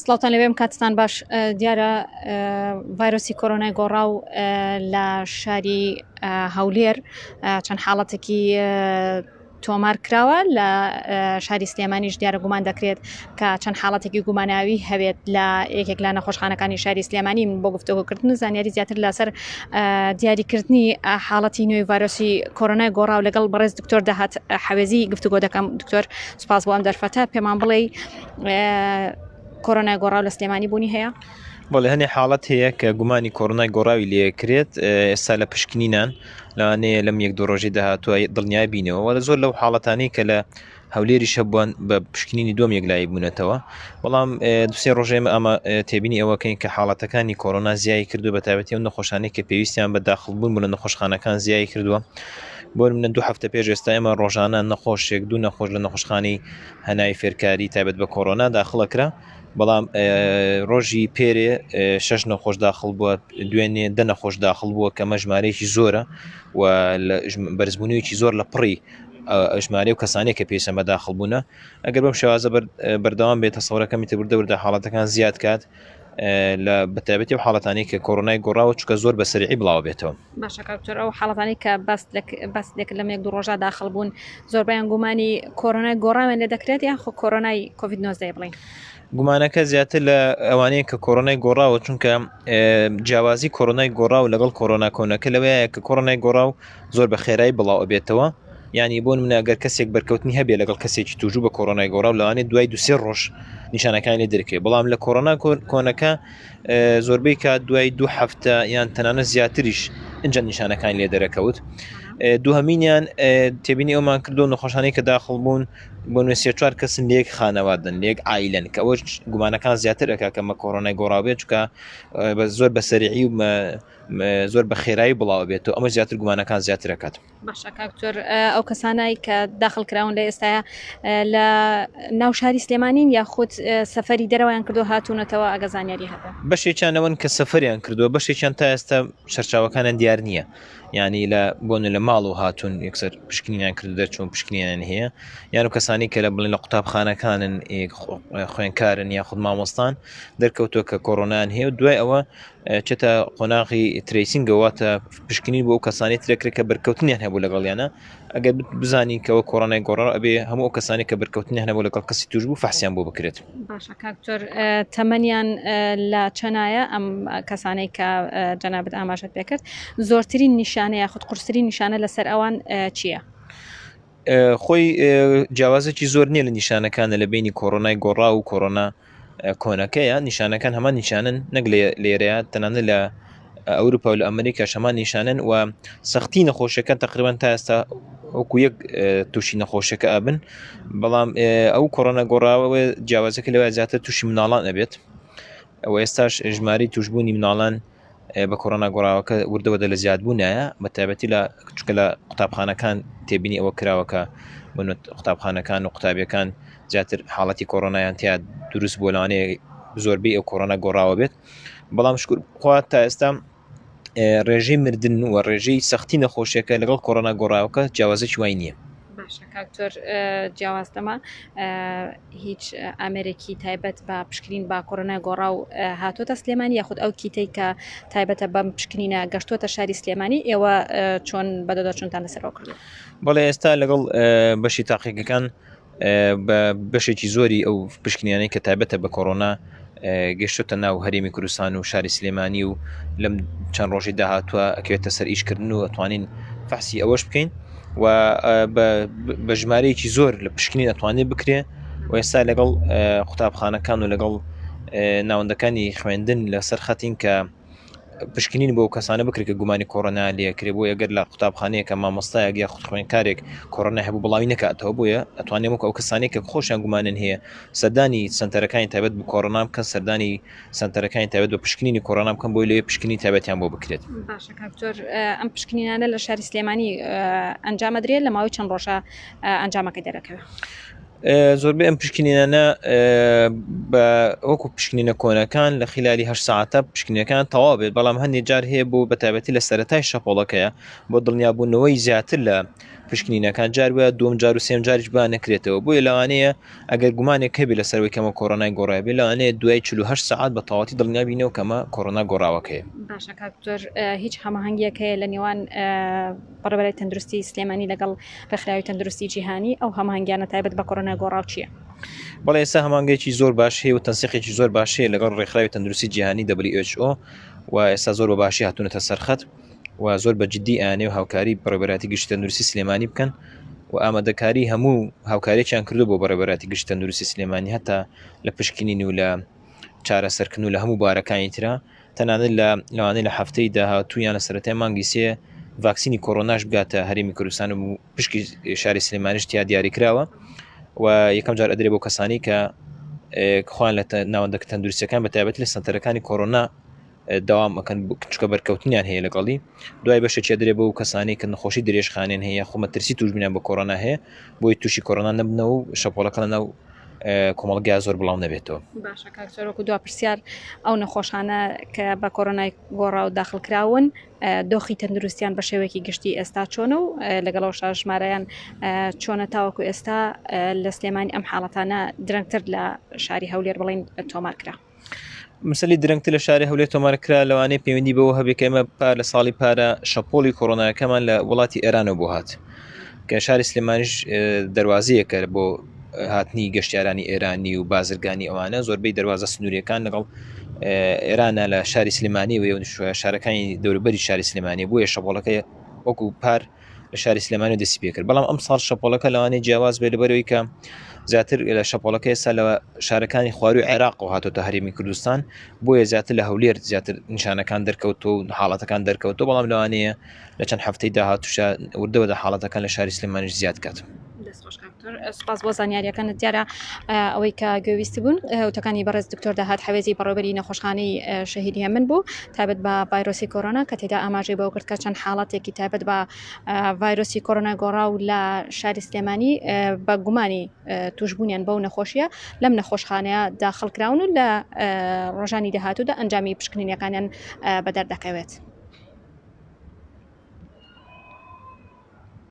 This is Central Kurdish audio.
سڵاوتان لەوێم کاتتان باش دیارە ڤایرۆسی کۆرۆنای گۆڕاو لە شاری هەولێر چەند حاڵەتێکی تۆمار کراوە لە شاری سلێمانیش دیارە گومان دەکرێت کە چەند حاڵەتێکی گوماناوی هەبێت لە یەکێک لە نەخۆشخانەکانی شاری سلێمانی من بۆ گفتوگۆکردن زانیاری زیاتر لەسەر دیاریکردنی حاڵەتی نوێی ڤایرۆسی کۆرۆنای گۆڕاو لەگەڵ بەڕێز دکتۆر داهات حەوێزی گفتوگۆ دەکەم. دکتۆر سوپاس بۆ ئەم دەرفەتە پێمان بڵێ کۆرۆنای گۆڕاو لە سلێمانی بوونی هەیە؟ بەڵێ هەنێ حاڵەت هەیە کە گومانی کۆرۆنای گۆڕاوی لێکرێت ئێستا لە پشکنینان لەوانەیە لەم یەک دو ڕۆژی داهاتوە دڵنیای بینەوە لە زۆر لەو حاڵەتانی کە لە هەولێری شەبووان بە پشکنینی دۆم یەکلایی بوونەتەوە. بەڵام دوسێ ڕۆژێم ئەمە تێبینی ئەوەکەین کە حاڵەتەکانی کۆرۆنا زیایی کردو بە تایبەتی ئەو نەخۆشانەی کە پێویستیان بە داخڵبوون بوون لە نەخۆشخانەکان زیایی کردووە. بۆ منە 2 هەفتە پێش ئێستا ئێمە ڕۆژانە نەخۆشێک دوو نەخۆش لە نەخۆشخانی هەنای فێرکاری تایبەت بە کۆرۆنا داخڵەکرا. بەڵام ڕۆژی پێرێ 6 نەخۆش داخڵ بووە، دوێنێ 10 نەخۆش داخڵ بووە کە مەژمارەیەکی زۆرە و بەرزبوونیویکی زۆر لە پڕی ژمارە و کەسانێک کە پێشەمە داخڵ بوونە. ئەگەر بەم شێوازە بەردەوام بێت تەسەوڕەکەمی تبردەوردا حاڵەتەکان زیاد کات لە بەتایبەتی و حاڵەتانی کە کۆرۆنای گۆڕاوە چکە زۆر بە سەریعی بڵاو بێتەوە. باشە کاکتۆر، ئەو حاڵەتانی کە باس دێک لەم یەک دو ڕۆژە داخڵ بوون زۆربیان گومانی کۆرۆنای گۆڕاویان لێ دەکرێت یان خۆ کۆرۆنای کۆڤید-19 بڵێن؟ گومانەکە زیاتر لە ئەوانەیە کە کۆرۆنای گۆڕاوە، چونکە جیاوازی کۆرۆنای گۆڕاو لەگەڵ کۆرۆنا کۆنەکە لەوەیە کە کۆرۆنای گۆڕاو زۆر بە خێرایی بڵاو ئەبێتەوە. یعنی بۆ منە ئەگەر کەسێک بەرکەوتنی هەبێ لەگەڵ کەسێکی تووژوو بە کۆرۆنای گۆڕاو لەوانێت دوای 2-3 ڕۆژ نیشانەکانی لێ دەرکێت. بەڵام لە کۆرۆنا کۆنەکە زۆربەی کات دوای 2 هەفتە یان تەنانەت زیاتریش ئەنجە نیشانەکانی لێ دەرەکەوت. دووهەمینیان تێبینی ئەومان کردو نەخۆشانەی کە داخڵ بوون بۆ 3-4 کەسن لێک خانەوادن لێک ئایلەن کە ئەوە گومانەکان زیاتر ئەکا کەمە کۆرۆنای گۆڕاو بێت، چکە زۆر بە سەریعی و زۆر بە خێرایی بڵاو بێتەوە، ئەمە زیاتر گومانەکان زیاتر ئەکات. باشە کاکتۆر، ئەو کەسانایی کە داخل کراون لە ئێستاە لە ناو شاری سلێمانین یاخود سەفەری دەرەوەیان کردو هاتوونەتەوە ئەگە زانیاری هەبێت؟ بەشێکیانەوەن کە سەفەریان کردووە، بەشێکیان تا ئێستا سەرچاوەکانیان دیار نییە، ینی لە بۆن لە ماڵ و هاتوون یەکسەر پشکنینیان کرد دەرچوون پشکنیان هەیە، یان و کەسانی کە لە بڵێن لە قوتابخانەکانن خوێنکارن یاخود مامۆستان دەرکەوتووە کە کۆرۆنایان هەیە و دوای ئەوە چێتە قۆناغی تریسینگەواتە پشکنی بۆ ئەو کەسانی ترەکرێت کە بەرکەوتنیان هەبوو لەگەڵیانە. ئەگەر بزانین کەەوە کۆرۆنای گۆڕاو ئەبێ هەموو ئەو کەسانی کە بەرکەوتنیان هەبوو لەگەڵ کەسی توش بوو فەحسیان بۆ بکرێت. باشە کاکتۆر، تەمەنیان لە چەنایە ئەم کەسانەی کە جەنابەت ئاماژەت پێکرد؟ زۆرترین نیشانە یاخود قورسترین نیشانە لەسەر ئەوان چییە؟ خۆی جیاوازێکی زۆر نییە لە نیشانەکانە لە بینی کۆرۆنای گۆڕاو و کۆرۆنا کۆنەکەیە. نیشانەکان هەمان نیشانن نەک لێرەیە، تەنانە لە ئەوروپا و لە ئەمریکا شەمان نیشانن و سەختی نەخۆشیەکان تقریبان تا ئێستا وەکو یەک تووشی نەخۆشیەکە ئەبن. بەڵام ئەو کۆرۆنا گۆڕاوە جیاوازەکە لەوە زیاتر تووشی مناڵان ئەبێت. ئەوە ئێستاش ژماری توشبوونی مناڵان بە کۆرۆنا گۆڕاوەکە وردەوەدە لە زیادبوونایە، بە تایبەتی لە چکە لە قوتابخانەکان تێبینی ئەوە کراوەکە قوتابخانەکان و قوتابیەکان زیاتر حاڵەتی کۆرۆنایان تیا دروست بۆ لەوانەیە زۆربەی ئەو کۆرۆنا گۆڕاوە بێت. بەڵام شکر خوا تا ئێستا ڕێژەی مردن و ڕێژەی سەختی نەخۆشیەکە لەگەڵ کۆرۆنا گۆڕاوەکە جیاوازێکی وای نییە. باشە کاکتۆر، جیاوازدەما هیچ ئامێرێکی تایبەت بە پشکنین با کۆرۆنای گۆڕاو هاتوۆتە سلێمانی یاخود ئەو کیتەی کە تایبەتە بەم پشکنینە گەشتوۆتە شاری سلێمانی ئێوە چۆن بەدەدەچونتان لەسەرەوە کردو؟ بەڵێ ئێستا لەگەڵ بەشی تاقیەکەکان بە بەشێکی زۆری ئەو پشکنیانەی کە تایبەتە بە کۆرۆنا گەشتۆتە ناو هەرێمی کوردستان و شاری سلێمانی و لەم چەند ڕۆژی داهاتووە ئەکەوێتە سەر ئیشکردن و ئەتوانین فەحسی ئەوەش بکەین و بە ژمارەیەکی زۆر لە پشکنین ئەتوانێت بکرێ و ئێستا لەگەڵ قوتابخانەکان و لەگەڵ ناوەندەکانی خوێندن لەسەر خەتین کە پشکنین بۆ کەسانە بکرێت کە گومانی کۆرۆنا لێکرێ، بۆ ئەگەر لە قوتابخانەیەکە مامۆستایەک یا خوێندکارێک کۆرۆنا هەبوو بڵاوی نەکاتەوە، بۆیە ئەتوانێت وەکو ئەو کەسانێک کە خۆشیان گومانن هەیە سەردانی سنتەرەکانی تایبەت بە کۆرۆنا بکەن، سەردانی سنتەرەکانی تایبەت بە پشکنینی کۆرۆنا بکەن بۆی لێ پشکنی تایبەتیان بۆ بکرێت. باشە کاکتۆر، ئەم پشکنینانە لە شاری سلێمانی ئەنجامەدرێت لە ماوەی چەند ڕۆژە ئەنجامەکەی دەرەکەوێت؟ زۆربەی ئەم پشکنینانە بە وەکو پشکنینە کۆنەکان لە خلالی 8 ساعتە پشکنینەکان تەواو بێت، بەڵام هەندێک جار هەیە بۆ بەتایبەتی لە سەرەتای شەپۆڵەکەیە بۆ دڵنیابوونەوەی زیاتر لە پشکنینەکان جار بە دوم جار و سێم جاریش با نەکرێتەوە بۆیە لەوانەیە ئەگەر گومانێک هەبێ لەسەرەوەی کەمە کۆڕۆنای گۆڕایبێ لەوانەیە دوای 48 ساعت بە تەواوەتی دڵنیابینەوە کەمە کۆڕۆنا گۆڕاوەکەیە. باشە کاکتۆر هیچ هەماهەنگیەک هەیە لە نێوان بەڕێبەری تەندروستی سلێمانی لەگەڵ ڕێکخراوی تەندروستی جیهانی ئەو هەماهەنگیانە تایبەت بە کۆڕۆنا گۆڕاو چییە؟ بەڵێ ئێستا هەمانگەیەکی زۆر باش هەیە و تەنسیقێکی زۆر باش هەیە لەگەڵ ڕێکخراوی تەندروستی جیهانی WHO و ئێستا زۆر بە باشی هاتوونەتە سەرخەت و زۆر بە جددی ئاێ و هاوکاری بەڕێبەراتی گشتی تەندروستی سلێمانی بکەن و ئامادەکاری هەموو هاوکارێکیان کردو بۆ بەڕێبەراتی گشتی تەندروستی سلێمانی هەتا لە پشکنین و لە چارەسەرکردن و لە هەموو بارەکانی ترا تەنانەت لەوانەیە لە هەفتەی داهاتوویان لە سەرەتای مانگی سێ ڤاکسینی کۆڕۆناش بگاتە هەرێمی کوردستان و پشکی شاری سلێمانیش تیا دیاری کراوە و یەکەم جار ئەدرێ بۆ کەسانی کە خوان لە ناوەندەکە تەندروستیەکان بە تایبەت لە سنتەرەکانی کۆڕۆنا داوام ئەەکەن چکە بەرکەوتنیان هەیە لەگەڵی دوای بەشێکی درێ بە و کەسانی کە نەخۆشی درێژخانێن هەیە خۆمەترسی توشبینیان بە کۆڕۆنا هەیە بۆی تووشی کۆڕۆنا نەبنەوە و شەپۆڵەکە لە ناو کۆمەڵگای زۆر بڵاو نەبێتەوە. باشە کاکتۆرۆکو دوا پرسیار ئەو نەخۆشانە کە بە کۆڕۆنای گۆڕا و داخڵکراون دۆخی تەندروستیان بە شێوەیەکی گشتی ئێستا چۆنە و لەگەڵەوە شاژمارەیان چۆنە تاوەکو ئێستا لە سلێمانی ئەم حاڵەتانە درەنگتر لە شاری هەولێر بڵین تۆمارکرا. مەسەلی درەنگتر لە شاری هەولێر تۆمارکرا لەوانەیە پەیوەندی بەوە هەبێت کە ئێمە لە ساڵی پارە شەپۆڵی کۆڕۆناکەمان لە وڵاتی ئێرانەوە بۆ هات کە شاری سلێمانیش دەواازەیەکە بۆ هاتنی گەشتیارانی ئێرانی و بازرگانی ئەوانە زۆربەی دەواازە سنووریەکان لەگەڵ ئێرانە لە شاری سلێمانی و شارەکانی دەوروبەری شاری سلێمانی بووە شەپۆڵەکە وەکو پار لە شاری سلێمانی دەستی پێ کرد بەڵام ئەم ساڵ شەپۆڵەکە لەوانەیە جیاواز بێ لەبەرەوەی کە زیاتر لە شەپۆڵەکە ئێستا لە شارەکانی خواروی عێراق و هاتۆتە هەرێمی کوردستان بۆیە زیاتر لە هەولێر زیاتر نیشانەکان دەرکەوتۆ و حاڵەتەکان دەرکەوتۆ بەڵام لەوانەیە لە چەند هەفتەی داهاتووشە وردەوەدا حاڵەتەکان لە شاری سلێمانیش زیاد کات. سپاس بۆ زانیاریەکانت دیارە ئەوەی کە گوێویستی بوون وتەکانی بەڕێز دکتۆر داهات حەوێزی بەڕێوەبەری نەخۆشخانەی شەهیدی هەمن بوو تایبەت بە ڤایرۆسی کۆڕۆنا کە تێدا ئاماژەی بەوە کرد کە چەند حاڵەتێکی تایبەت بە ڤایرۆسی کۆڕۆنا گۆڕاو لە شاری سلێمانی بە گومانی توشببوونیان بەو نەخۆشیە لەم نەخۆشخانەیە داخڵکراون و لە ڕۆژانی داهاتوودا ئەنجامی پشکنینیەکانیان بەدەردەکەوێت.